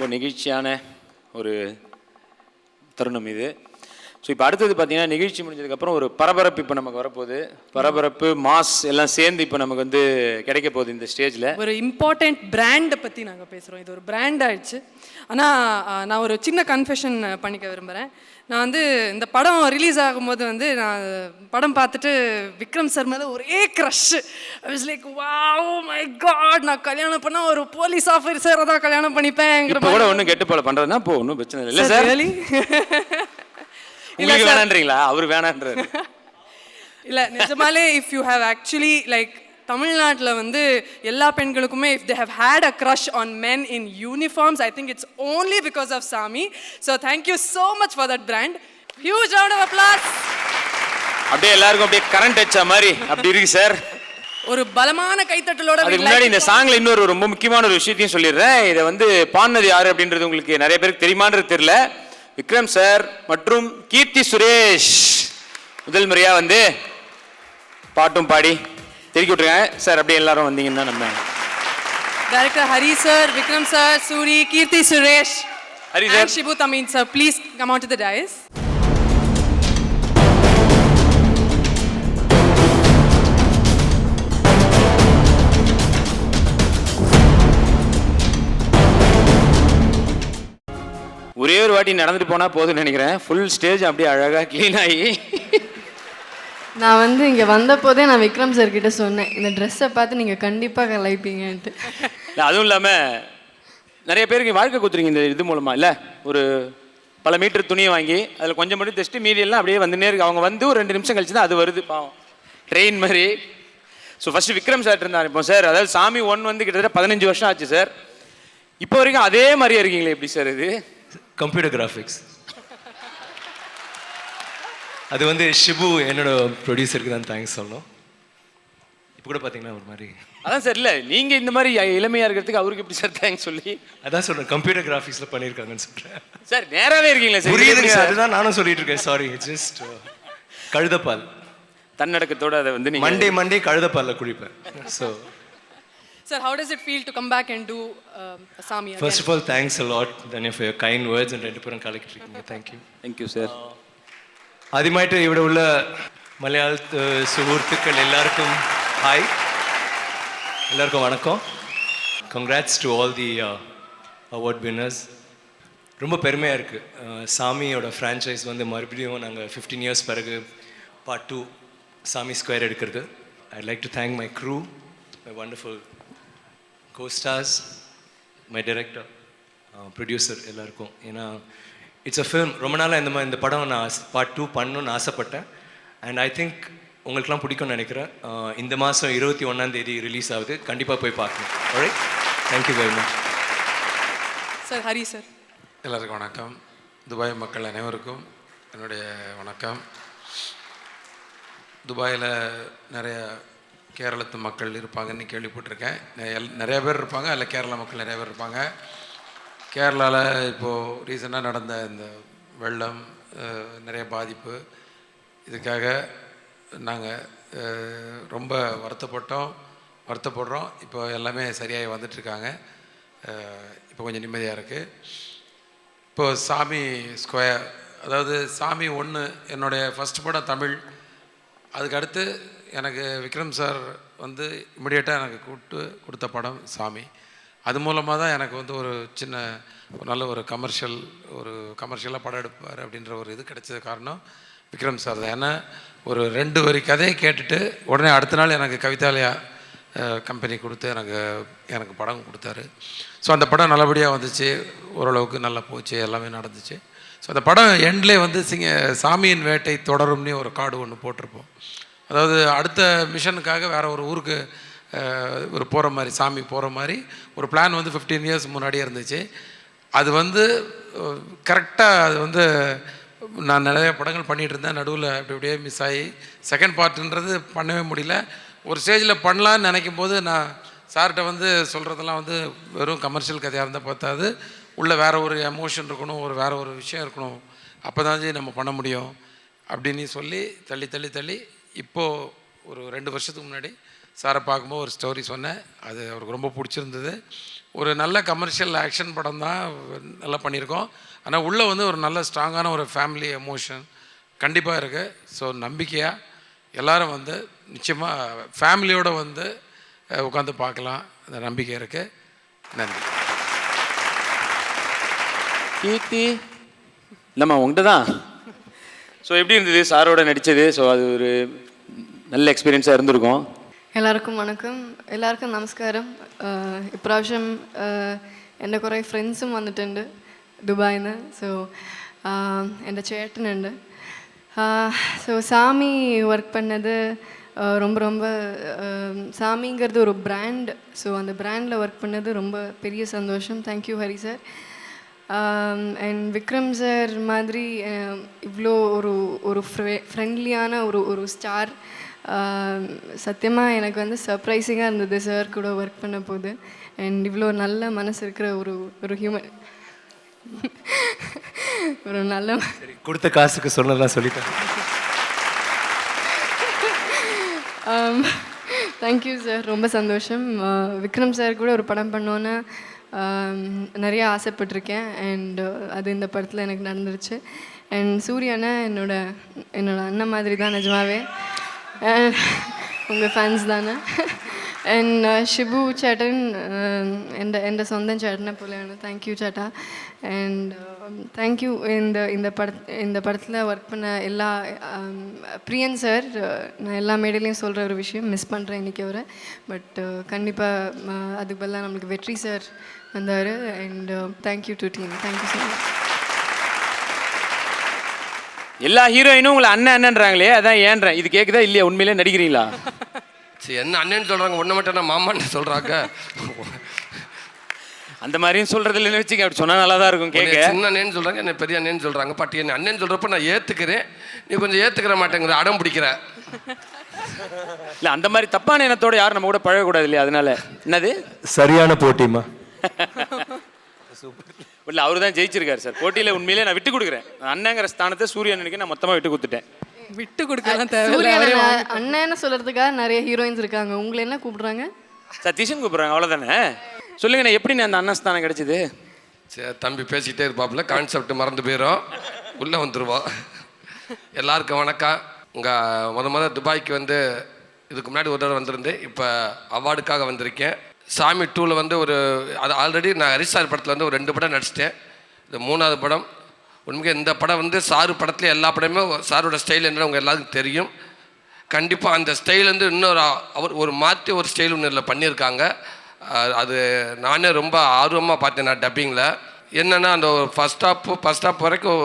ரொம்ப நெகிழ்ச்சியான ஒரு தருணம் இது. ஸோ இப்போ அடுத்தது பார்த்தீங்கன்னா நிகழ்ச்சி முடிஞ்சதுக்கப்புறம் ஒரு பரபரப்பு இப்போ நமக்கு வரப்போகுது. பரபரப்பு மாஸ் எல்லாம் சேர்ந்து இப்போ நமக்கு வந்து கிடைக்க போகுது இந்த ஸ்டேஜில். ஒரு இம்பார்ட்டண்ட் பிராண்டை பற்றி நாங்கள் பேசுகிறோம். இது ஒரு பிராண்ட் ஆயிடுச்சு. ஆனால் நான் ஒரு சின்ன கன்ஃபெஷன் பண்ணிக்க விரும்புகிறேன். நான் வந்து இந்த படம் ரிலீஸ் ஆகும்போது வந்து நான் படம் பார்த்துட்டு விக்ரம் சார் மேலே ஒரே crush. I was like wow my God, நான் கல்யாணம் பண்ணால் ஒரு போலீஸ் ஆஃபீஸரை தான் கல்யாணம் பண்ணிப்பேங்கிற இப்போ கூட ஒன்றும் கெட்டு போல பண்ணுறதுனா இப்போ ஒன்றும் பிரச்சனை இல்லை சார். உங்களுக்கு வேணான்றீங்களா? அவர் வேணான்றாரு. இல்லை நிஜமாலே if you have actually like தமிழ்நாட்டில் வந்து எல்லா பெண்களுக்குமே if they have had a crush on men in uniforms, I think it's only because of Saamy. So thank you so much for that brand. Huge round of applause. அப்படியே எல்லாருக்கும் அப்படியே current அடிச்ச மாதிரி அப்படி இருக்கு சார். ஒரு பலமான கைத்தட்டலோட. அதுக்கு முன்னாடி இந்த சாங்ல இன்னொரு ரொம்ப முக்கியமான ஒரு விஷயத்தையும் சொல்லிடுறேன். இதை வந்து பாடினது யாரு அப்படின்றது உங்களுக்கு நிறைய பேருக்கு தெரியுமான்றது தெரியல. விக்ரம் சார் மற்றும் கீர்த்தி சுரேஷ் முதல் முறையா வந்து பாட்டும் பாடி தெரிவிக்க விட்டுருங்க சார். அப்படியே எல்லாரும் வந்தீங்கன்னா நம்ம director Hari sir, Vikram sir, Soori, Keerthy Suresh, Hari sir, Shibu Thameen sir, please come on to the dais. ஒரே ஒரு வாட்டி நடந்துட்டு போனால் போதும்னு நினைக்கிறேன். ஃபுல் ஸ்டேஜ் அப்படியே அழகாக க்ளீன் ஆகி. நான் வந்து இங்கே வந்த போதே நான் விக்ரம் சார் கிட்ட சொன்னேன், இந்த ட்ரெஸ்ஸை பார்த்து நீங்கள் கண்டிப்பாக கலாய்ப்பீங்கன்ட்டு. இல்லை அதுவும் இல்லாமல் நிறைய பேருக்கு வாழ்க்கை கொடுத்துருங்க இந்த இது மூலமாக. இல்லை ஒரு பல மீட்டர் துணியை வாங்கி அதில் கொஞ்சம் மட்டும் தைச்சிட்டு மீதியெல்லாம் அப்படியே வந்துன்னே இருக்கு. அவங்க வந்து ஒரு 2 நிமிஷம் கழிச்சு தான் அது வருது பாவம், ட்ரெயின் மாதிரி. ஸோ ஃபஸ்ட்டு விக்ரம் சார் இருந்தார். இப்போ சார் அதாவது சாமி 1 வந்து கிட்டத்தட்ட 15 வருஷம் ஆச்சு சார். இப்போ வரைக்கும் அதே மாதிரியே இருக்கீங்களே எப்படி சார் இது? Computer graphics. அது வந்து ஷிபு என்னோட ப்ரொடியூசருக்கு தான் தேங்க்ஸ் சொல்லணும். இப்போ கூட பார்த்தீங்கன்னா ஒரு மாதிரி அதான் சார். இல்லை நீங்கள் இந்த மாதிரி இளமையாக இருக்கிறதுக்கு அவருக்கு எப்படி சார் தேங்க்ஸ் சொல்லி? அதான் சொல்கிறேன், கம்ப்யூட்டர் கிராஃபிக்ஸில் பண்ணியிருக்காங்கன்னு சொல்கிறேன் சார். நேராகவே இருக்கீங்களா சார்? புரியுதுங்க சார், அதுதான் நானும் சொல்லிட்டு இருக்கேன். சாரி, ஜஸ்ட் கழுதப்பால் தன்னடக்கத்தோடு அதை வந்து மண்டே கழுதப்பாலில் குடிப்பேன். So Sir, how does it feel to come back and do Sami again? First of all, thanks a lot, Danya, for your kind words and ரெண்டு பேரும் கலக்கிட்டு. Thank you. Thank you, sir. ആദ്യമായിട്ട് ഇവിടെ ഉള്ള മലയാള സുഹൃത്തുക്കൾ എല്ലാവർക്കും hi, എല്ലാവർക്കും വണക്കം. Congrats to all the award winners. ரொம்ப பெருமையாக இருக்குது. சாமியோட ஃப்ரான்ச்சைஸ் வந்து மறுபடியும் நாங்கள் 15 years பிறகு பார்ட் 2 சாமி ஸ்கொயர் எடுக்கிறது. I'd like to thank my crew, my wonderful co-stars, my director, producer எல்லாருக்கும். ஏன்னா இட்ஸ் அ ஃபில்ம். ரொம்ப நாளாக இந்த படம் நான் பார்ட் 2 பண்ணணும்னு ஆசைப்பட்டேன். அண்ட் ஐ திங்க் உங்களுக்குலாம் பிடிக்கும்னு நினைக்கிறேன். இந்த மாதம் 21 ரிலீஸ் ஆகுது. கண்டிப்பாக போய் பார்க்கணும். Alright, thank you very much. Sir Hari sir. எல்லாருக்கும் வணக்கம். துபாய் மக்கள் அனைவருக்கும் என்னுடைய வணக்கம். துபாயில் நிறைய கேரளத்து மக்கள் இருப்பாங்கன்னு கேள்விப்பட்டிருக்கேன். நிறைய பேர் இருப்பாங்க, அதில் கேரளா மக்கள் நிறைய பேர் இருப்பாங்க. கேரளாவில் இப்போது ரீசெண்டாக நடந்த இந்த வெள்ளம், நிறைய பாதிப்பு, இதுக்காக நாங்கள் ரொம்ப வருத்தப்படுறோம். இப்போ எல்லாமே சரியாகி வந்துட்டுருக்காங்க. இப்போ கொஞ்சம் நிம்மதியாக இருக்குது. இப்போது சாமி ஸ்கொயர், அதாவது சாமி 1 என்னுடைய ஃபஸ்ட் படம் தமிழ். அதுக்கடுத்து எனக்கு விக்ரம் சார் வந்து இமிடியேட்டாக எனக்கு கொடுத்த படம் சாமி. அது மூலமாக தான் எனக்கு வந்து ஒரு நல்ல ஒரு கமர்ஷியலாக படம் எடுப்பார் அப்படின்ற ஒரு இது கிடைச்சது காரணம் விக்ரம் சார் தான். ஏன்னா ஒரு 2 வரி கதையை கேட்டுட்டு உடனே அடுத்த நாள் எனக்கு கவிதாலயா கம்பெனி கொடுத்து எனக்கு படம் கொடுத்தாரு. ஸோ அந்த படம் நல்லபடியாக வந்துச்சு, ஓரளவுக்கு நல்லா போச்சு, எல்லாமே நடந்துச்சு. ஸோ அந்த படம் எண்ட்லேயே வந்து சாமியின் வேட்டை தொடரும்னே ஒரு கார்டு ஒன்று போட்டிருப்போம். அதாவது அடுத்த மிஷனுக்காக வேறு ஒரு ஊருக்கு ஒரு போகிற மாதிரி, சாமி போகிற மாதிரி ஒரு பிளான் வந்து 15 years முன்னாடியே இருந்துச்சு. அது வந்து கரெக்டாக அது வந்து நான் நிறைய படங்கள் பண்ணிகிட்டு இருந்தேன். நடுவில் அப்படியே மிஸ் ஆகி செகண்ட் பார்ட்டுன்றது பண்ணவே முடியல. ஒரு ஸ்டேஜில் பண்ணலான்னு நினைக்கும் போது நான் சார்கிட்ட வந்து சொல்கிறதெல்லாம் வந்து வெறும் கமர்ஷியல் கதையாக இருந்தால் பார்த்தாது, உள்ளே வேறு ஒரு எமோஷன் இருக்கணும், வேறு ஒரு விஷயம் இருக்கணும், அப்போ தான் நம்ம பண்ண முடியும் அப்படின்னு சொல்லி தள்ளி இப்போது ஒரு 2 வருஷத்துக்கு முன்னாடி சாரை பார்க்கும்போது ஒரு ஸ்டோரி சொன்னேன். அது அவருக்கு ரொம்ப பிடிச்சிருந்தது. ஒரு நல்ல கமர்ஷியல் ஆக்ஷன் படம் தான் நல்லா பண்ணியிருக்கோம். ஆனால் உள்ளே வந்து ஒரு நல்ல ஸ்ட்ராங்கான ஒரு ஃபேமிலி எமோஷன் கண்டிப்பாக இருக்குது. ஸோ நம்பிக்கையாக எல்லோரும் வந்து நிச்சயமாக ஃபேமிலியோடு வந்து உட்காந்து பார்க்கலாம், அந்த நம்பிக்கை இருக்குது. நன்றி. கீர்த்தி இல்லைம்மா உங்கள்கிட்ட தான். ஸோ எப்படி இருந்தது சாரோட நடித்தது? ஸோ அது ஒரு நல்ல எக்ஸ்பீரியன்ஸாக இருந்திருக்கும். എല്ലാവർക്കും വണക്കം, എല്ലാവർക്കും നമസ്കാരം. ഇപ്രാവശ്യം എൻ്റെ കുറേ ഫ്രണ്ട്സും വന്നിട്ടുണ്ട് ദുബായിൽ നിന്ന്. സോ എൻ്റെ ചേട്ടനുണ്ട്. ஸோ சாமி ஒர்க் பண்ணது ரொம்ப ரொம்ப சாமிங்கிறது ஒரு பிராண்ட். ஸோ அந்த பிராண்டில் ஒர்க் பண்ணது ரொம்ப பெரிய சந்தோஷம். Thank you Hari sir. And Vikram sir மாதிரி இவ்வளோ ஒரு ஒரு ஃப்ரெண்ட்லியான ஒரு ஸ்டார். சத்தியமாக எனக்கு வந்து சர்ப்ரைசிங்காக இருந்தது சார் கூட ஒர்க் பண்ண போது. அண்ட் இவ்வளோ நல்ல மனசு இருக்கிற ஒரு ஹியூமன், ஒரு நல்ல கொடுத்த காசுக்கு சொன்னதான் சொல்லிட்டேன். தேங்க்யூ சார், ரொம்ப சந்தோஷம். விக்ரம் சார் கூட ஒரு படம் பண்ணோன்னு நிறைய ஆசைப்பட்டிருக்கேன். அண்ட் அது இந்த படத்தில் எனக்கு நடந்துருச்சு. அண்ட் சூர்யானா என்னோட அண்ணன் மாதிரி தான் நிஜமாவே. உங்கள் ஃபேன்ஸ் தானே. ആൻഡ് ഷിബു ചേട്ടൻ എൻ്റെ സ്വന്തം ചേട്ടനെ പോലെയാണ്. താങ്ക് യു ചേട്ടാ. ആൻഡ് താങ്ക് യു இந்த படத்தில் ஒர்க் பண்ண எல்லா பிரியன் சார். நான் எல்லா மேடையிலையும் சொல்கிற ஒரு விஷயம், மிஸ் பண்ணுறேன் இன்றைக்கி அவரை. பட் கண்டிப்பாக அதுக்கு பதிலாக நம்மளுக்கு வெற்றி சார் வந்தார். And thank you to team. Thank you so much. எல்லா ஹீரோயினும் உங்களை அண்ணன் அண்ணன்றாங்களே, அதான் ஏன்றேன். இது கேட்குதா இல்லையா? உண்மையிலே நடிக்கிறீங்களா? சரி, என்ன அண்ணன்னு சொல்கிறாங்க, ஒன்று மட்டும் நான் மாமான்னு சொல்கிறாங்க. அந்த மாதிரியும் சொல்கிறது இல்லைன்னு வச்சுக்க. அப்படி சொன்னால் நல்லா தான் இருக்கும் கேட்க. சின்ன அண்ணன்னு சொல்கிறாங்க, என்ன பெரிய அண்ணன்னு சொல்கிறாங்க. பட் என்ன அண்ணன்னு சொல்கிறப்ப நான் ஏற்றுக்கிறேன், நீ கொஞ்சம் ஏற்றுக்கிற மாட்டேங்கிற, அடம் பிடிக்கிற. இல்லை, அந்த மாதிரி தப்பான எண்ணத்தோடு யாரும் நம்ம கூட பழகக்கூடாது இல்லையா? அதனால என்னது சரியான போட்டிமா. இல்லை, அவரு தான் ஜெயிச்சிருக்காரு சார் போட்டியில். உண்மையிலே நான் விட்டு கொடுக்குறேன். அண்ணங்கிற ஸ்தானத்தை சூரியனுக்கு நான் மொத்தமாக விட்டு கொடுத்துட்டேன். விட்டு கொடுக்கலாம் தேவை. சூர்யா அண்ணன்னு சொல்கிறதுக்காக நிறைய ஹீரோயின்ஸ் இருக்காங்க. உங்களை என்ன கூப்பிடுறாங்க? சதீஷன் கூப்பிட்றாங்க, அவ்வளோதானே. சொல்லுங்கண்ணே, எப்படி அந்த அண்ணன் ஸ்தானம் கிடைச்சிது? சரி, தம்பி பேசிக்கிட்டே இருப்பாப்புல, கான்செப்ட் மறந்து போயிடும், உள்ளே வந்துடுவோம். எல்லாருக்கும் வணக்கம். உங்கள் துபாய்க்கு வந்து இதுக்கு முன்னாடி ஒரு தடவை வந்திருந்தேன். இப்போ அவார்டுக்காக வந்திருக்கேன். சாமி 2ல் வந்து அது ஆல்ரெடி நான் ஹரிசார் படத்தில் வந்து ஒரு 2 படம் நடிச்சிட்டேன். இது 3வது படம். உண்மைக்கு இந்த படம் வந்து சாரு படத்தில் எல்லா படமே சாரோட ஸ்டைல் என்ன அவங்க எல்லாருக்கும் தெரியும். கண்டிப்பாக அந்த ஸ்டைல் வந்து இன்னொரு அவர் ஒரு மாற்றி ஒரு ஸ்டைல் ஒன்று இதில் பண்ணியிருக்காங்க. அது நானே ரொம்ப ஆர்வமாக பார்த்தேன். நான் டப்பிங்கில் என்னென்னா, அந்த ஃபஸ்ட் ஹாப் வரைக்கும்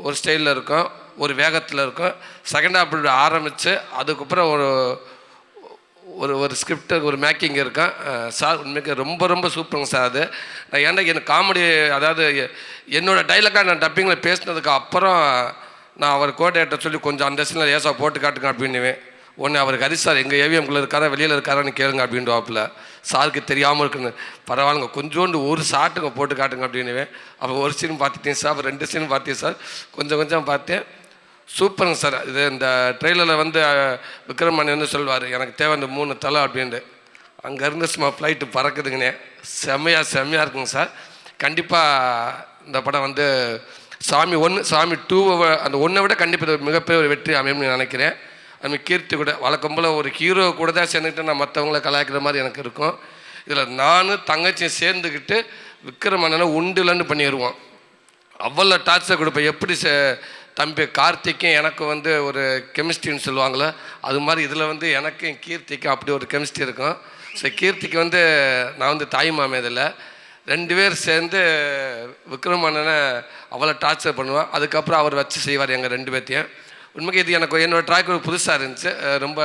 ஒரு ஸ்டைலில் இருக்கும், ஒரு வேகத்தில் இருக்கும். செகண்ட் ஹாப் ஆரம்பித்து அதுக்கப்புறம் ஒரு ஸ்கிரிப்ட், ஒரு மேக்கிங் இருக்கும். சார் உண்மைக்கு ரொம்ப ரொம்ப சூப்பருங்க சார். அது நான் எனக்கு காமெடி, அதாவது என்னோடய டைலாக்காக நான் டப்பிங்கில் பேசினதுக்கு அப்புறம் நான் அவர் கோட்டையிட்ட சொல்லி கொஞ்சம் அந்த சீனில் லேசாக போட்டு காட்டுங்க அப்படின்னுவேன். ஒன்று அவருக்கு ஹரி சார் எங்கள் ஏவிஎம்குள்ளே இருக்காரா வெளியில் இருக்காரான்னு கேளுங்க அப்படின்வாப்பில். சாருக்கு தெரியாமல் இருக்குன்னு, பரவாயில்லைங்க கொஞ்சோண்டு ஒரு ஷாட்டுங்க போட்டு காட்டுங்க அப்படின்னுவேன். அப்போ ஒரு சீன் பார்த்துட்டேன் சார், அப்புறம் 2 சீன் பார்த்தேன் சார், கொஞ்சம் பார்த்தேன். சூப்பருங்க சார். இது இந்த ட்ரெயிலரில் வந்து விக்ரமன் சொல்வார், எனக்கு தேவை அந்த 3 தலை அப்படின்ட்டு. அங்கேருந்து சும்மா ஃப்ளைட்டு பறக்குதுங்கண்ணே. செம்மையாக இருக்குங்க சார். கண்டிப்பாக இந்த படம் வந்து சாமி 1 சாமி 2 அந்த 1 விட கண்டிப்பாக இது மிகப்பெரிய ஒரு வெற்றி அமையும்னு நினைக்கிறேன். அதுமாதிரி கீர்த்தி கூட வழக்கம் போல் ஒரு ஹீரோ கூட தான் சேர்ந்துக்கிட்டு நான் மற்றவங்கள கலாய்க்கிற மாதிரி எனக்கு இருக்கும். இதில் நானும் தங்கச்சியும் சேர்ந்துக்கிட்டு விக்ரமண்ணனை உண்டுலன்னு பண்ணிடுவோம். அவ்வளோ டார்ச்சர் கொடுப்பேன். எப்படி தம்பி கார்த்திக்கும் எனக்கு வந்து ஒரு கெமிஸ்ட்ரின்னு சொல்லுவாங்களே, அது மாதிரி இதில் வந்து எனக்கும் கீர்த்திக்கும் அப்படி ஒரு கெமிஸ்ட்ரி இருக்கும். ஸோ கீர்த்திக்கு வந்து நான் வந்து தாய் மாமே, இதில் 2 பேர் சேர்ந்து விக்ரமண்ணனை அவ்வளோ டார்ச்சர் பண்ணுவேன். அதுக்கப்புறம் அவர் வச்சு செய்வார் எங்கள் 2 பேர்த்தையும். உண்மைக்கு இது எனக்கு என்னோடய ட்ராக் ஒரு புதுசாக இருந்துச்சு. ரொம்ப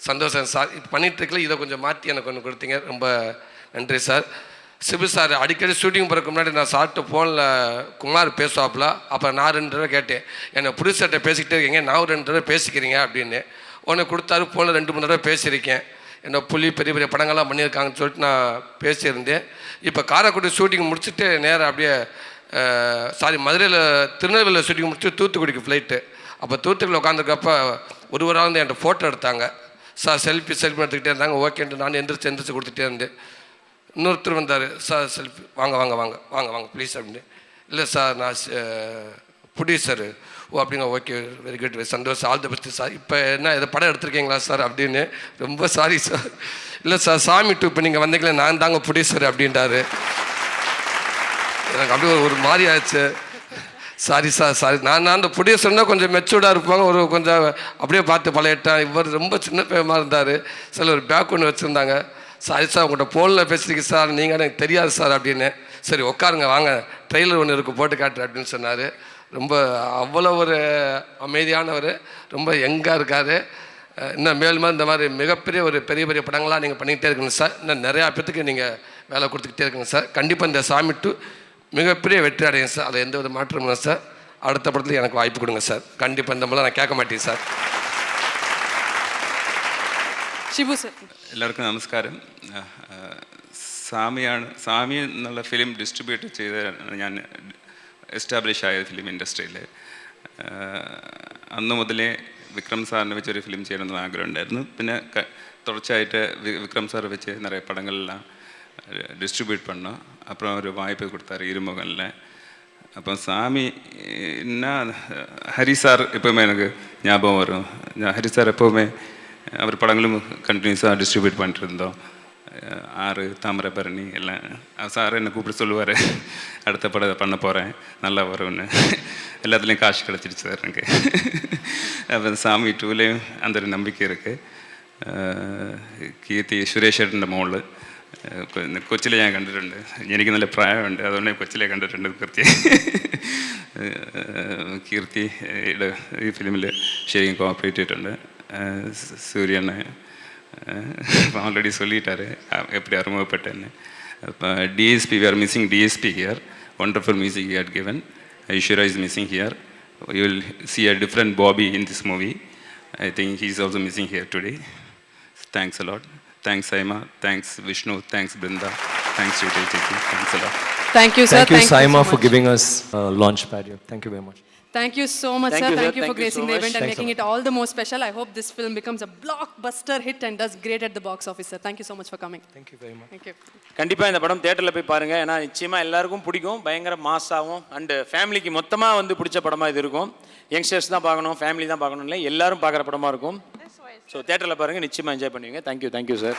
சந்தோஷம் சார். இது பண்ணிகிட்ருக்கல, இதை கொஞ்சம் மாற்றி எனக்கு ஒன்று கொடுத்தீங்க, ரொம்ப நன்றி சார். சிபு சார் அடிக்கடி ஷூட்டிங் போகிறதுக்கு முன்னாடி நான் சாப்பிட்டு ஃபோனில் குமார் பேசுவாப்பில். அப்போ நான் 2 தடவை கேட்டேன், என்னை புதுசார்ட்ட பேசிக்கிட்டே இருக்கீங்க, நான் 2 தடவை பேசிக்கிறீங்க அப்படின்னு. ஒன்று கொடுத்தாரு, ஃபோனில் 2-3 தடவை பேசியிருக்கேன். என்ன புலி பெரிய பெரிய படங்கள்லாம் பண்ணியிருக்காங்கன்னு சொல்லிட்டு நான் பேசியிருந்தேன். இப்போ காரைக்குடி ஷூட்டிங் முடிச்சுட்டு நேராக அப்படியே மதுரையில் திருநெல்வேலியில் ஷூட்டிங் முடிச்சுட்டு தூத்துக்குடிக்கு ஃப்ளைட்டு. அப்போ தூத்துக்குடியில் உட்காந்துருக்கப்போ ஒருவராக வந்து என்கிட்ட ஃபோட்டோ எடுத்தாங்க சார். செல்ஃபி எடுத்துக்கிட்டே இருந்தாங்க. ஓகேன்ட்டு நான் எந்திரிச்சு கொடுத்துட்டே இருந்தேன். இன்னொருத்தர் வந்தார், சார் செல்ஃபி வாங்க வாங்க வாங்க வாங்க வாங்க ப்ளீஸ் அப்படின்னு. இல்லை சார் நான் ப்ரொடியூசரு. ஓ அப்படிங்க, ஓகே வெரி குட் சந்தோஷம், ஆல் தி பெஸ்ட் சார். இப்போ என்ன இதை படம் எடுத்திருக்கீங்களா சார் அப்படின்னு. ரொம்ப சாரி சார். இல்லை சார் சாமி 2 இப்போ நீங்கள் வந்தீங்களே நான் தாங்க ப்ரொடியூசர் அப்படின்ட்டாரு. எனக்கு அப்படியே ஒரு மாதிரி ஆச்சு. Sorry sir sorry. நான் அந்த ப்ரொடியூசர்னால் கொஞ்சம் மெச்சூர்டாக இருப்பாங்க, ஒரு கொஞ்சம் அப்படியே பார்த்து பழையிட்டேன். இவர் ரொம்ப சின்ன பையமாக இருந்தார். சில ஒரு பேக் ஒன்று வச்சுருந்தாங்க. சாரி சார் உங்கள்கிட்ட ஃபோனில் பேசுறீங்க சார், நீங்கள் எனக்கு தெரியாது சார் அப்படின்னு. சரி உட்காருங்க வாங்க ட்ரெய்லர் ஒன்று இருக்குது போட்டு காட்டுறேன் அப்படின்னு சொன்னார். ரொம்ப அவ்வளோ ஒரு அமைதியானவர், ரொம்ப யங்காக இருக்கார். இன்னும் மேலுமா இந்த மாதிரி மிகப்பெரிய ஒரு பெரிய பெரிய படங்களாக நீங்கள் பண்ணிக்கிட்டே இருக்கணும் சார். இன்னும் நிறையா பேத்துக்கு நீங்கள் வேலை கொடுத்துக்கிட்டே இருக்கணும் சார். கண்டிப்பாக இந்த சாமி 2 மிகப்பெரிய வெற்றி அடையும் சார். அது எந்த வித மாற்றமும் இல்லை சார். அடுத்த படத்தில் எனக்கு வாய்ப்பு கொடுங்க சார். கண்டிப்பாக இந்த மூலம் நான் கேட்க மாட்டேன் சார். ഷിബു സർ. എല്ലാവർക്കും നമസ്കാരം. സാമി എന്നുള്ള ഫിലിം ഡിസ്ട്രിബ്യൂട്ട് ചെയ്ത് ഞാൻ എസ്റ്റാബ്ലിഷ് ആയ ഫിലിം ഇൻഡസ്ട്രിയിൽ. അന്ന് മുതലേ വിക്രം സാറിനെ വെച്ചൊരു ഫിലിം ചെയ്യണമെന്ന് ആഗ്രഹം ഉണ്ടായിരുന്നു. പിന്നെ തുടർച്ചയായിട്ട് விக்ரம் சார் வச்சு நிறைய படங்கள்லாம் டிஸ்ட்ரிபியூட் பண்ணோம். அப்புறம் ஒரு வாய்ப்பு கொடுத்தாரு இருமுகனில். அப்போ சாமின்னா ஹரி சார் எப்போவுமே எனக்கு ஞாபகம் வரும். ஹரி சார் எப்போவுமே அவர் படங்களும் கண்டினியூஸாக டிஸ்ட்ரிபியூட் பண்ணிட்டு இருந்தோம். 6 தாமிரபரணி எல்லாம். சார் என்னை கூப்பிட்டு சொல்லுவார், அடுத்த படம் பண்ண போகிறேன் நல்லா வரும்னு. எல்லாத்துலேயும் காசு கிடச்சிருச்சு சார் எனக்கு. அப்போ சாமி 2லேயும் அந்த ஒரு നம்பிக்கை இருக்குது. കീർത്തി സുരേഷേട്ടൻ്റെ മോള് കൊച്ചിലെ ഞാൻ കണ്ടിട്ടുണ്ട്. എനിക്ക് നല്ല പ്രായമുണ്ട്, അതുകൊണ്ട് കൊച്ചിലെ കണ്ടിട്ടുണ്ട് കീർത്തിയുടെ ഈ ഫിലിമിൽ ശരിക്കും കോപ്പറേറ്റ് ചെയ്തിട്ടുണ്ട്. സൂര്യനെ ஆல்ரெடி சொல்லிட்டாரு எப்படி அறிமுகப்பட்டேன்னு. இப்போ DSP we are missing DSP here. Wonderful music he had given. Aishwarya is missing here. You will see a different Bobby in this movie. I think he is also missing here today. Thanks a lot. Thanks Saima. Thanks Vishnu. Thanks Brinda. Thanks Sridhar Chiki. Thanks a lot. Thank you, sir. Thank you, Saima, so for much. giving us launch pad here. Thank you very much. Thank you so much, Thank sir. you, sir. Thank you for Thank you gracing so the much. event and Thanks making it all the more special. I hope this film becomes a blockbuster hit and does great at the box office, sir. Thank you so much for coming. Thank you very much. Thank you. கண்டிப்பாக இந்த படம் தேட்டரில் போய் பாருங்கள். ஏன்னா நிச்சயமாக எல்லாருக்கும் பிடிக்கும். பயங்கர மாஸாகவும் அண்டு ஃபேமிலிக்கு மொத்தமாக வந்து பிடிச்ச படமாக இது இருக்கும். யங்ஸ்டர்ஸ் தான் பார்க்கணும், ஃபேமிலி தான் பார்க்கணும் இல்லை, எல்லாரும் பார்க்குற படமாக இருக்கும். ஸோ தேட்டரில் பாருங்கள், நிச்சயமாக என்ஜாய் பண்ணுவீங்க. Thank you sir.